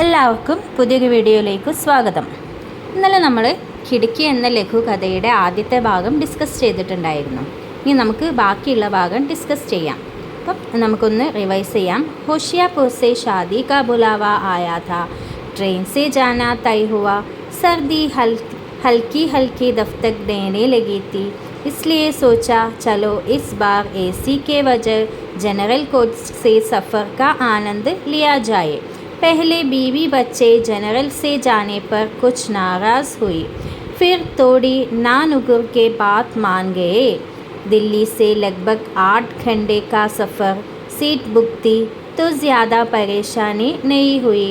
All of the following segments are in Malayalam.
എല്ലാവർക്കും പുതിയൊരു വീഡിയോയിലേക്ക് സ്വാഗതം. ഇന്നലെ നമ്മൾ കിടക്കി എന്ന ലഘുകഥയുടെ ആദ്യത്തെ ഭാഗം ഡിസ്കസ് ചെയ്തിട്ടുണ്ടായിരുന്നു. ഇനി നമുക്ക് ബാക്കിയുള്ള ഭാഗം ഡിസ്കസ് ചെയ്യാം. അപ്പം നമുക്കൊന്ന് റിവൈസ് ചെയ്യാം. होशियारपुर से शादी का बुलावा आया था, ट्रेन से जाना तय हुआ, सर्दी हल्की हल्की दस्तक देने लगी थी, इसलिए सोचा चलो इस बार एसी के वजह जनरल कोच से सफ़र का आनंद लिया जाए. पहले बीवी बच्चे जनरल से जाने पर कुछ नाराज़ हुई, फिर थोड़ी नानुकुर के बात मान गए. दिल्ली से लगभग 8 घंटे का सफ़र, सीट बुक थी तो ज़्यादा परेशानी नहीं हुई.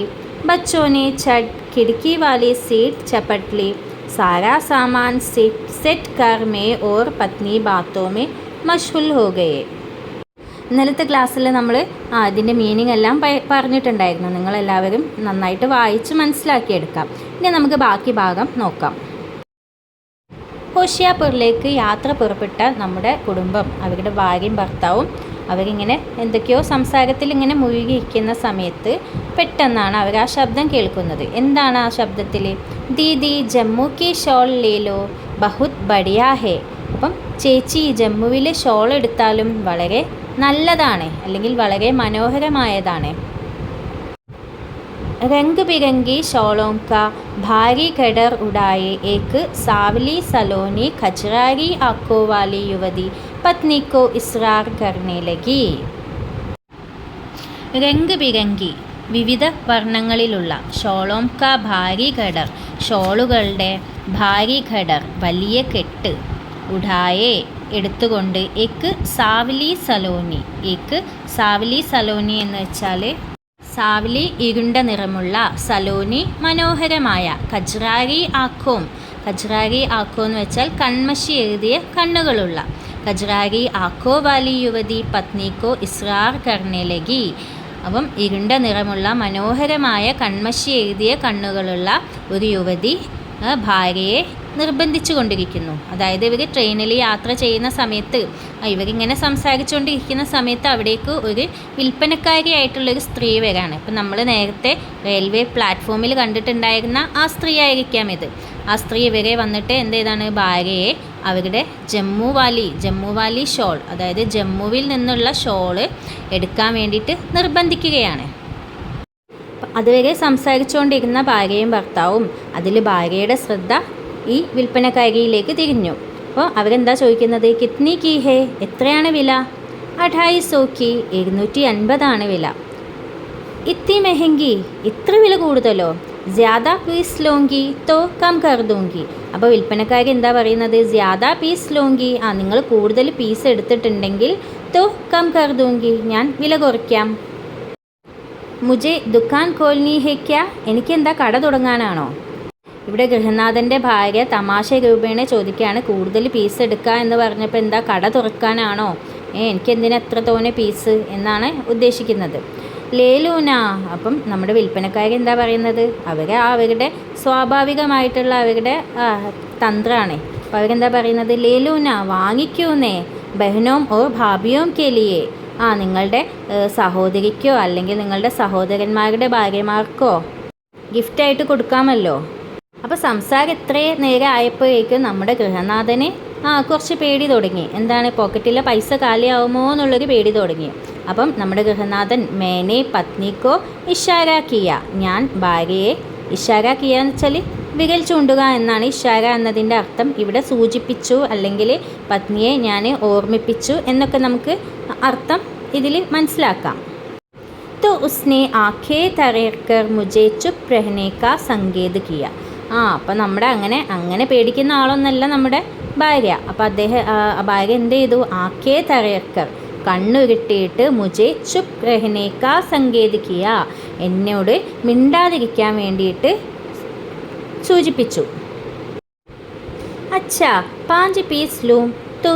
बच्चों ने छठ खिड़की वाली सीट चपट ली. सारा सामान सेट कर मैं और पत्नी बातों में मशगूल हो गए. ഇന്നലത്തെ ക്ലാസ്സിൽ നമ്മൾ അതിൻ്റെ മീനിങ് എല്ലാം പറഞ്ഞിട്ടുണ്ടായിരുന്നു. നിങ്ങളെല്ലാവരും നന്നായിട്ട് വായിച്ച് മനസ്സിലാക്കിയെടുക്കാം. ഇനി നമുക്ക് ബാക്കി ഭാഗം നോക്കാം. ഹോഷിയാപൂരിലേക്ക് യാത്ര പുറപ്പെട്ട നമ്മുടെ കുടുംബം, അവരുടെ ഭാര്യയും ഭർത്താവും അവരിങ്ങനെ എന്തൊക്കെയോ സംസാരത്തിൽ ഇങ്ങനെ മുഴുകിയിരിക്കുന്ന സമയത്ത് പെട്ടെന്നാണ് അവർ ആ ശബ്ദം കേൾക്കുന്നത്. എന്താണ് ആ ശബ്ദത്തിൽ? ദീദി ജമ്മു കി ഷോൾ ലേലോ ബഹുത് ബടിയാ ഹേ. അപ്പം ചേച്ചി ജമ്മുവിലെ ഷോൾ എടുത്താലും വളരെ നല്ലതാണ്, അല്ലെങ്കിൽ വളരെ മനോഹരമായതാണ്. रंग बिरंगी शॉलों का भारी गडर उड़ाए एक सावली सलोनी खजरारी आंखों वाली युवती पत्नी को इसरार करने लगी. रंग बिरंगी വിവിധ വർണ്ണങ്ങളിലുള്ള ഷോളോം കാ ഭാരി ഘടർ, ഷോളുകളുടെ ഭാരി ഘടർ വലിയ കെട്ട്, ഉഡായെ എടുത്തുകൊണ്ട്, എക്ക് സാവലി സലോനി. എക്ക് സാവലി സലോനി എന്ന് വെച്ചാൽ സാവലി ഇരുണ്ട നിറമുള്ള, സലോനി മനോഹരമായ, ഖജ്റാരി ആഖോം. ഖജ്റാരി ആഖോ എന്ന് വെച്ചാൽ കൺമഷി എഴുതിയ കണ്ണുകളുള്ള. ഖജ്റാരി ആഖോ വാലി യുവതി പത്നിക്കോ ഇസ്രാർ കർണേ ലഗി. അപ്പം ഇരുണ്ട നിറമുള്ള മനോഹരമായ കൺമഷി എഴുതിയ കണ്ണുകളുള്ള ഒരു യുവതി ഭാര്യയെ നിർബന്ധിച്ചു കൊണ്ടിരിക്കുന്നു. അതായത് ഇവർ ട്രെയിനിൽ യാത്ര ചെയ്യുന്ന സമയത്ത് ഇവരിങ്ങനെ സംസാരിച്ചുകൊണ്ടിരിക്കുന്ന സമയത്ത് അവിടേക്ക് ഒരു വിൽപ്പനക്കാരിയായിട്ടുള്ളൊരു സ്ത്രീ വരാണ്. ഇപ്പം നമ്മൾ നേരത്തെ റെയിൽവേ പ്ലാറ്റ്ഫോമിൽ കണ്ടിട്ടുണ്ടായിരുന്ന ആ സ്ത്രീ ആയിരിക്കാം ഇത്. ആ സ്ത്രീ ഇവരെ വന്നിട്ട് എന്താണ് ഭാര്യയെ അവരുടെ ജമ്മു വാലി ഷോൾ, അതായത് ജമ്മുവിൽ നിന്നുള്ള ഷോള് എടുക്കാൻ വേണ്ടിയിട്ട് നിർബന്ധിക്കുകയാണ്. അതുവരെ സംസാരിച്ചുകൊണ്ടിരുന്ന ഭാര്യയും ഭർത്താവും അതിൽ ഭാര്യയുടെ ശ്രദ്ധ ഈ വിൽപ്പനക്കാരിയിലേക്ക് തിരിഞ്ഞു. അപ്പോൾ അവരെന്താ ചോദിക്കുന്നത്? കിത്നി കീ ഹേ, എത്രയാണ് വില? 250 की, 250 വില. ഇത്തി മെഹങ്കി, ഇത്ര വില കൂടുതലോ? ജ്യാദാ പീസ് ലോങ്കി തോ കം കർ ദൂങ്കി. അപ്പോൾ വിൽപ്പനക്കാരി എന്താ പറയുന്നത്? ജ്യാദാ പീസ് ലോങ്കി, നിങ്ങൾ കൂടുതൽ പീസ് എടുത്തിട്ടുണ്ടെങ്കിൽ തോ കം കർ ദൂങ്കി, ഞാൻ വില കുറയ്ക്കാം. മുജെ ദുക്കാൻ കോൽനി ഹേ ക്യാ, എനിക്കെന്താ കട തുടങ്ങാനാണോ? ഇവിടെ ഗൃഹനാഥൻ്റെ ഭാര്യ തമാശ രൂപേണ ചോദിക്കുകയാണ്, കൂടുതൽ പീസ് എടുക്കുക എന്ന് പറഞ്ഞപ്പോൾ എന്താ കട തുറക്കാനാണോ? എനിക്കെന്തിനാ എത്ര തോനെ പീസ് എന്നാണ് ഉദ്ദേശിക്കുന്നത്. ലേലൂന. അപ്പം നമ്മുടെ വിൽപ്പനക്കാരി എന്താ പറയുന്നത്? അവരുടെ സ്വാഭാവികമായിട്ടുള്ള അവരുടെ തന്ത്രമാണ്. അപ്പോൾ അവരെന്താ പറയുന്നത്? ലേലൂന, വാങ്ങിക്കൂന്നേ. ബഹനോം ഓർ ഭാബിയോം കെലിയേ, നിങ്ങളുടെ സഹോദരിക്കോ അല്ലെങ്കിൽ നിങ്ങളുടെ സഹോദരന്മാരുടെ ഭാര്യമാർക്കോ ഗിഫ്റ്റായിട്ട് കൊടുക്കാമല്ലോ. അപ്പോൾ സംസാരം ഇത്രയും നേരം ആയപ്പോഴേക്കും നമ്മുടെ ഗൃഹനാഥന് കുറച്ച് പേടി തുടങ്ങി. എന്താണ്? പോക്കറ്റിലെ പൈസ കാലിയാവുമോ എന്നുള്ളൊരു പേടി തുടങ്ങി. അപ്പം നമ്മുടെ ഗൃഹനാഥൻ മേനെ പത്നിക്കോ ഇഷാരാക്കിയ, ഞാൻ ഭാര്യയെ ഇഷാരാക്കിയ എന്ന് വെച്ചാൽ വിരൽ ചൂണ്ടുക എന്നാണ് ഇഷാര എന്നതിൻ്റെ അർത്ഥം. ഇവിടെ സൂചിപ്പിച്ചു അല്ലെങ്കിൽ പത്നിയെ ഞാൻ ഓർമ്മിപ്പിച്ചു എന്നൊക്കെ നമുക്ക് അർത്ഥം ഇതിൽ മനസ്സിലാക്കാം. तो उसने आँखें तरेकर मुझे चुप रहने का संकेत किया. അപ്പം നമ്മുടെ അങ്ങനെ പേടിക്കുന്ന ആളൊന്നല്ല നമ്മുടെ ഭാര്യ. അപ്പോൾ ഭാര്യ എന്ത് ചെയ്തു? ആഖേ തറയക്കർ, കണ്ണുരുട്ടിയിട്ട് മുജെ ചുപ് രഹനേക്കാ സങ്കേതിക്കുക, എന്നോട് മിണ്ടാതിരിക്കാൻ വേണ്ടിയിട്ട് സൂചിപ്പിച്ചു. അച്ഛാ 5 പീസ് ലൂം തോ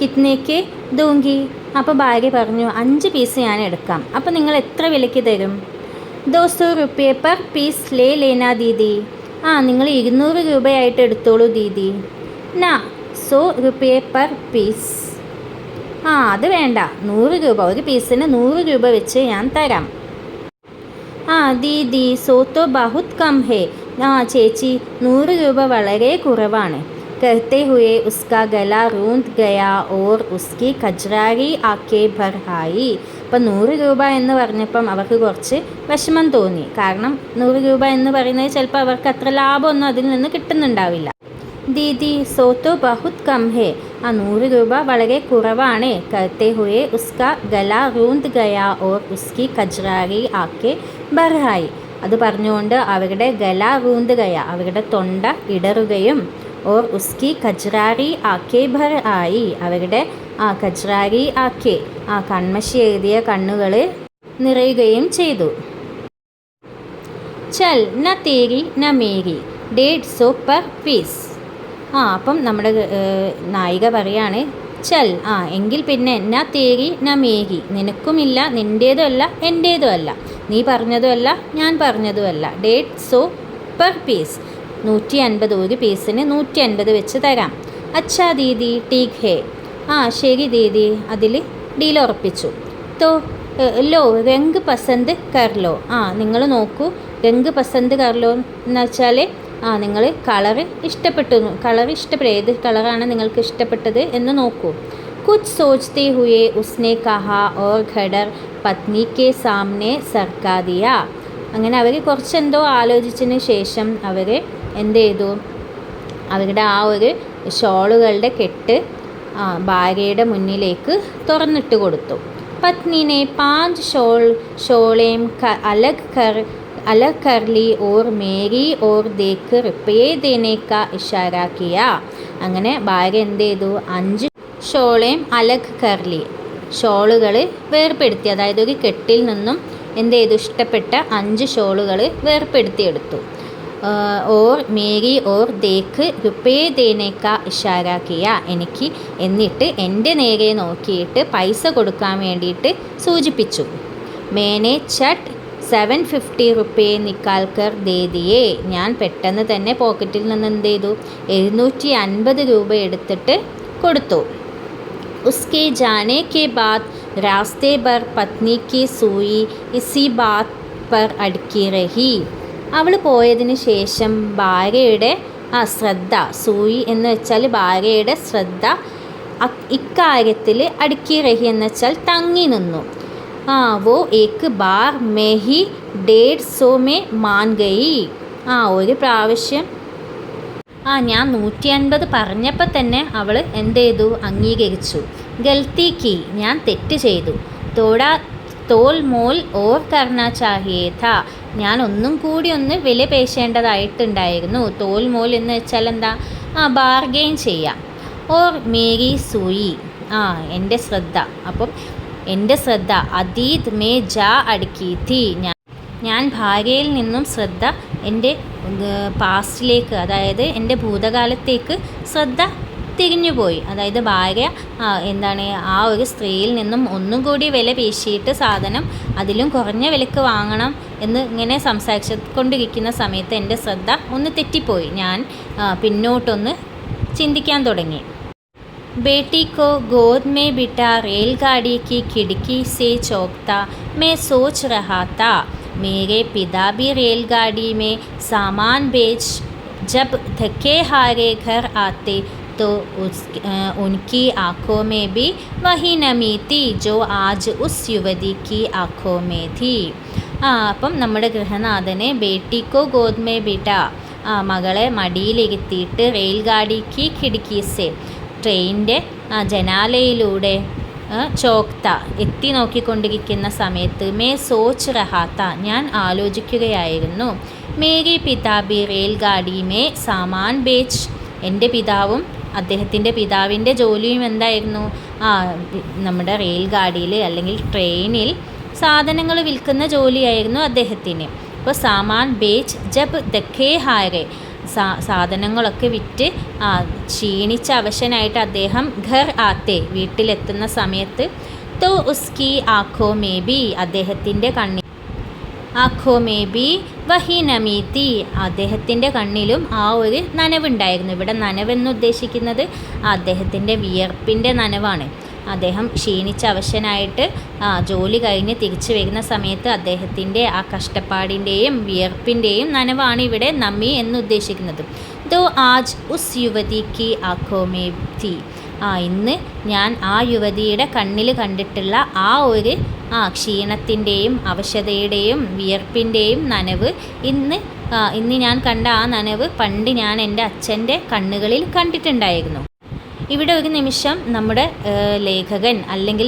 കിത്നേക്ക് ദൂങ്കി. അപ്പോൾ ഭാര്യ പറഞ്ഞു, 5 പീസ് ഞാൻ എടുക്കാം. അപ്പോൾ നിങ്ങൾ എത്ര വിലയ്ക്ക് തരും? 200 रुपये पर പീസ് ലേ ലേന ദീദി. നിങ്ങൾ 200 രൂപയായിട്ട് എടുത്തോളൂ ദീദി. നാ 100 रुपये पर പീസ്. അത് വേണ്ട, 100 രൂപ, ഒരു പീസിന് 100 രൂപ വെച്ച് ഞാൻ തരാം. ആ ദീദി സോ തോ ബഹുത് കം ഹേ. ആ ചേച്ചി 100 രൂപ വളരെ കുറവാണ്. कहते हुए उसका गला रूंध गया और उसकी खजरारी आके भर आई. അപ്പം 100 രൂപ എന്ന് പറഞ്ഞപ്പം അവർക്ക് കുറച്ച് വിഷമം തോന്നി. കാരണം 100 രൂപ എന്ന് പറയുന്നത് ചിലപ്പോൾ അവർക്ക് അത്ര ലാഭമൊന്നും അതിൽ നിന്ന് കിട്ടുന്നുണ്ടാവില്ല. ദീദി സോ തോ ബഹുത് കം ഹേ. ആ 100 രൂപ വളരെ കുറവാണ്. कहते हुए उसका गला रूंध गया और उसकी खजरारी आके भर आई. അത് പറഞ്ഞുകൊണ്ട് അവരുടെ ഗല റൂന്ത് ഗയ, അവരുടെ തൊണ്ട ഇടറുകയും ഓർ ഉസ്കി ഖജ്റാരി ആക്കെ ഭർ ആയി, അവരുടെ ഖജ്റാരി ആക്കെ കൺമഷി എഴുതിയ കണ്ണുകൾ നിറയുകയും ചെയ്തു. ചൽ ന തേരി ന മേരി 150 per piece. അപ്പം നമ്മുടെ നായിക പറയാണ് ചൽ, എങ്കിൽ പിന്നെ ന തേരി ന മേരി, നിനക്കുമില്ല, നിൻ്റേതും അല്ല എൻ്റേതും അല്ല, നീ പറഞ്ഞതുമല്ല ഞാൻ പറഞ്ഞതുമല്ല. 150 per piece, 150, ഒരു പീസിന് 150 വെച്ച് തരാം. അച്ഛാ ദീദി ടീക് ഹേ. ശരി ദീദി, അതിൽ ഡീൽ ഉറപ്പിച്ചു. തോ ലോ രംഗ് പസന്ത് കർലോ. നിങ്ങൾ നോക്കൂ, രംഗ് പസന്ത് കർലോ എന്ന് വെച്ചാൽ നിങ്ങൾ കളറ് ഇഷ്ടപ്പെട്ടു, ഏത് കളറാണ് നിങ്ങൾക്ക് ഇഷ്ടപ്പെട്ടത് എന്ന് നോക്കൂ. കുച്ച് സോച്ച്തേ ഹുയേ ഉസ്നെ കഹാ ഓർ ഘടർ പത്നി കെ സാമനെ സർക്കാ ദിയ. അങ്ങനെ അവർ കുറച്ചെന്തോ ആലോചിച്ചതിന് ശേഷം അവർ എന്ത് ചെയ്തു, അവരുടെ ആ ഒരു ഷോളുകളുടെ കെട്ട് ഭാര്യയുടെ മുന്നിലേക്ക് തുറന്നിട്ട് കൊടുത്തു. പത്നിനെ 5 ഷോളേം अलग कर ली और मेरी और देख रुपये देने का इशारा किया. അങ്ങനെ ഭാര്യ എന്ത് ചെയ്തു, 5 ഷോളേം അലഗ് കർലി, ഷോളുകൾ വേർപ്പെടുത്തി, അതായത് ഒരു കെട്ടിൽ നിന്നും എന്ത് ചെയ്തു, ഇഷ്ടപ്പെട്ട 5 ഷോളുകൾ വേർപ്പെടുത്തിയെടുത്തു. ഓർ മേരി ഓർ ദേഖ് റുപ്പയെ ദേനേക്ക ഇഷാര കിയ, എനിക്ക് എന്നിട്ട് എൻ്റെ നേരെ നോക്കിയിട്ട് പൈസ കൊടുക്കാൻ വേണ്ടിയിട്ട് സൂചിപ്പിച്ചു. മേനെ ചട്ട് 750 റുപ്പയെ നിക്കാൽ കർ ദേ ദിയേ, ഞാൻ പെട്ടെന്ന് തന്നെ പോക്കറ്റിൽ നിന്ന് എന്ത് ചെയ്തു, 750 രൂപ എടുത്തിട്ട് കൊടുത്തു. ഉസ്കെ ജാനെ കെ ബാദ് രാസ്തേ ഭർ പത്നി കി സൂയി ഇസി ബാത് പർ അടക്കി റഹി. അവൾ പോയതിന് ശേഷം ഭാര്യയുടെ ശ്രദ്ധ, സൂയി എന്ന് വെച്ചാൽ ഭാര്യയുടെ ശ്രദ്ധ ഇക്കാര്യത്തിൽ അടുക്കി റഹി എന്ന് വെച്ചാൽ തങ്ങി നിന്നു. വോ ഏക്ക് ബാർ മേ ഹി 150 മേ മാൻ ഗയി. ഒരു പ്രാവശ്യം ഞാൻ 150 പറഞ്ഞപ്പോൾ തന്നെ അവൾ എന്ത് ചെയ്തു, അംഗീകരിച്ചു. ഗൽത്തി കി, ഞാൻ തെറ്റ് ചെയ്തു. തോൽ മോൽ ഓർ കർണ ചാഹിയേ താ, ഞാൻ ഒന്നും കൂടി ഒന്ന് വില പേശേണ്ടതായിട്ടുണ്ടായിരുന്നു. തോൽ മോൽ എന്ന് വെച്ചാൽ എന്താ, ബാർഗെയിൻ ചെയ്യാം. ഓർ മേരി സൂയി, എൻ്റെ ശ്രദ്ധ, അപ്പം എൻ്റെ ശ്രദ്ധ അതീത് മേ ജാ അടുക്കി തീ, ഞാൻ ഭാര്യയിൽ നിന്നും ശ്രദ്ധ എൻ്റെ പാസ്റ്റിലേക്ക്, അതായത് എൻ്റെ ഭൂതകാലത്തേക്ക് ശ്രദ്ധ തിരിഞ്ഞുപോയി. അതായത് ഭാര്യ എന്താണ്, ആ ഒരു സ്ത്രീയിൽ നിന്നും ഒന്നും കൂടി വില പേശിയിട്ട് സാധനം അതിലും കുറഞ്ഞ വിലക്ക് വാങ്ങണം എന്ന് ഇങ്ങനെ സംസാരിച്ചുകൊണ്ടിരിക്കുന്ന സമയത്ത് എൻ്റെ ശ്രദ്ധ ഒന്ന് തെറ്റിപ്പോയി. ഞാൻ പിന്നോട്ടൊന്ന് ചിന്തിക്കാൻ തുടങ്ങി. बेटी को गोद में बिठा रेलगाड़ी की खिड़की से चौंकता मैं सोच रहा था, मेरे पिता भी रेलगाड़ी में सामान बेच जब थके हारे घर आते तो उनकी आँखों में भी वही नमी थी जो आज उस युवती की आँखों में थी. അപ്പം നമ്മുടെ ഗൃഹനാഥനെ ബേട്ടിക്കോ ഗോദ്മേ ബിട്ട, മകളെ മടിയിലിരുത്തിയിട്ട് റെയിൽഗാഡിക്ക് ഖിടിക്കീസെ, ട്രെയിനിൻ്റെ ജനാലയിലൂടെ ചോക്ത എത്തി നോക്കിക്കൊണ്ടിരിക്കുന്ന സമയത്ത് മേ സോച്ച് റഹാത്ത, ഞാൻ ആലോചിക്കുകയായിരുന്നു. മേരി പിതാബി റെയിൽഗാഡി മേ സാമാൻ ബേച്ച്, എൻ്റെ പിതാവും അദ്ദേഹത്തിൻ്റെ പിതാവിൻ്റെ ജോലിയും എന്തായിരുന്നു, നമ്മുടെ റെയിൽഗാഡിയിൽ അല്ലെങ്കിൽ ട്രെയിനിൽ സാധനങ്ങൾ വിൽക്കുന്ന ജോലിയായിരുന്നു അദ്ദേഹത്തിന്. അപ്പോൾ സാമാൻ ബേച്ച് ജബ് ദഖേ ഹാരെ, സാധനങ്ങളൊക്കെ വിറ്റ് ക്ഷീണിച്ച അവശനായിട്ട് അദ്ദേഹം ഘർ ആത്തെ, വീട്ടിലെത്തുന്ന സമയത്ത് തോ ഉസ്കി ആഖോ മേ ബി, അദ്ദേഹത്തിൻ്റെ കണ്ണിൽ ആഖോ മേ ബി വഹി നമീതി, അദ്ദേഹത്തിൻ്റെ കണ്ണിലും ആ ഒരു നനവുണ്ടായിരുന്നു. ഇവിടെ നനവെന്ന് ഉദ്ദേശിക്കുന്നത് അദ്ദേഹത്തിൻ്റെ വിയർപ്പിൻ്റെ നനവാണ്. അദ്ദേഹം ക്ഷീണിച്ച അവശനായിട്ട് ജോലി കഴിഞ്ഞ് തിരിച്ചു വരുന്ന സമയത്ത് അദ്ദേഹത്തിൻ്റെ ആ കഷ്ടപ്പാടിൻ്റെയും വിയർപ്പിൻ്റെയും നനവാണ് ഇവിടെ നമ്മി എന്നുദ്ദേശിക്കുന്നത്. ദോ ആജ് ഉസ് യുവതി കി ആഖോ മേ തീ. ഇന്ന് ഞാൻ ആ യുവതിയുടെ കണ്ണിൽ കണ്ടിട്ടുള്ള ആ ഒരു ക്ഷീണത്തിൻ്റെയും അവശതയുടെയും വിയർപ്പിൻ്റെയും നനവ് ഇന്ന് ഞാൻ കണ്ട ആ നനവ് പണ്ട് ഞാൻ എൻ്റെ അച്ഛൻ്റെ കണ്ണുകളിൽ കണ്ടിട്ടുണ്ടായിരുന്നു. ഇവിടെ ഒരു നിമിഷം നമ്മുടെ ലേഖകൻ, അല്ലെങ്കിൽ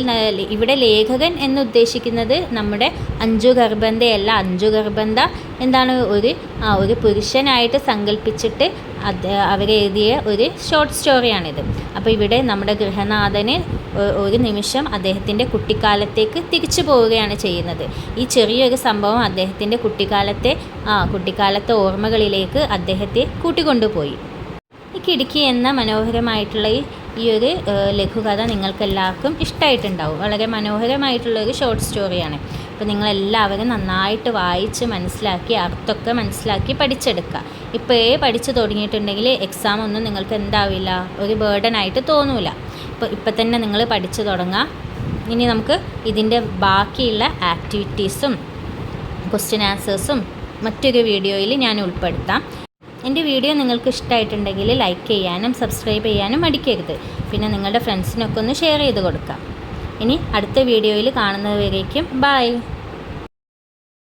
ഇവിടെ ലേഖകൻ എന്നുദ്ദേശിക്കുന്നത് നമ്മുടെ അഞ്ജു ഖർബന്ദയല്ല. അഞ്ജു ഖർബന്ദ എന്താണ് ഒരു പുരുഷനായിട്ട് സങ്കല്പിച്ചിട്ട് അവരെഴുതിയ ഒരു ഷോർട്ട് സ്റ്റോറിയാണിത്. അപ്പോൾ ഇവിടെ നമ്മുടെ ഗൃഹനാഥന് ഒരു നിമിഷം അദ്ദേഹത്തിൻ്റെ കുട്ടിക്കാലത്തേക്ക് തിരിച്ചു പോവുകയാണ് ചെയ്യുന്നത്. ഈ ചെറിയൊരു സംഭവം അദ്ദേഹത്തിൻ്റെ കുട്ടിക്കാലത്തെ ഓർമ്മകളിലേക്ക് അദ്ദേഹത്തെ കൂട്ടിക്കൊണ്ടുപോയി. ഈ കിടുക്കി എന്ന മനോഹരമായിട്ടുള്ള ഈ ഒരു ലഘുകഥ നിങ്ങൾക്കെല്ലാവർക്കും ഇഷ്ടമായിട്ടുണ്ടാവും. വളരെ മനോഹരമായിട്ടുള്ളൊരു ഷോർട്ട് സ്റ്റോറിയാണ്. അപ്പോൾ നിങ്ങളെല്ലാവരും നന്നായിട്ട് വായിച്ച് മനസ്സിലാക്കി അർത്ഥമൊക്കെ മനസ്സിലാക്കി പഠിച്ചെടുക്കുക. ഇപ്പോഴേ പഠിച്ചു തുടങ്ങിയിട്ടുണ്ടെങ്കിൽ എക്സാം ഒന്നും നിങ്ങൾക്ക് എന്താവില്ല, ഒരു ബേർഡനായിട്ട് തോന്നില്ല. ഇപ്പം തന്നെ നിങ്ങൾ പഠിച്ചു തുടങ്ങുക. ഇനി നമുക്ക് ഇതിൻ്റെ ബാക്കിയുള്ള ആക്ടിവിറ്റീസും ക്വസ്റ്റ്യൻ ആൻസേഴ്സും മറ്റൊരു വീഡിയോയിൽ ഞാൻ ഉൾപ്പെടുത്താം. എൻ്റെ വീഡിയോ നിങ്ങൾക്ക് ഇഷ്ടമായിട്ടുണ്ടെങ്കിൽ ലൈക്ക് ചെയ്യാനും സബ്സ്ക്രൈബ് ചെയ്യാനും മടിക്കരുത്. പിന്നെ നിങ്ങളുടെ ഫ്രണ്ട്സിനൊക്കെ ഒന്ന് ഷെയർ ചെയ്ത് കൊടുക്കാം. ഇനി അടുത്ത വീഡിയോയിൽ കാണുന്നതുവരേക്കും ബൈ.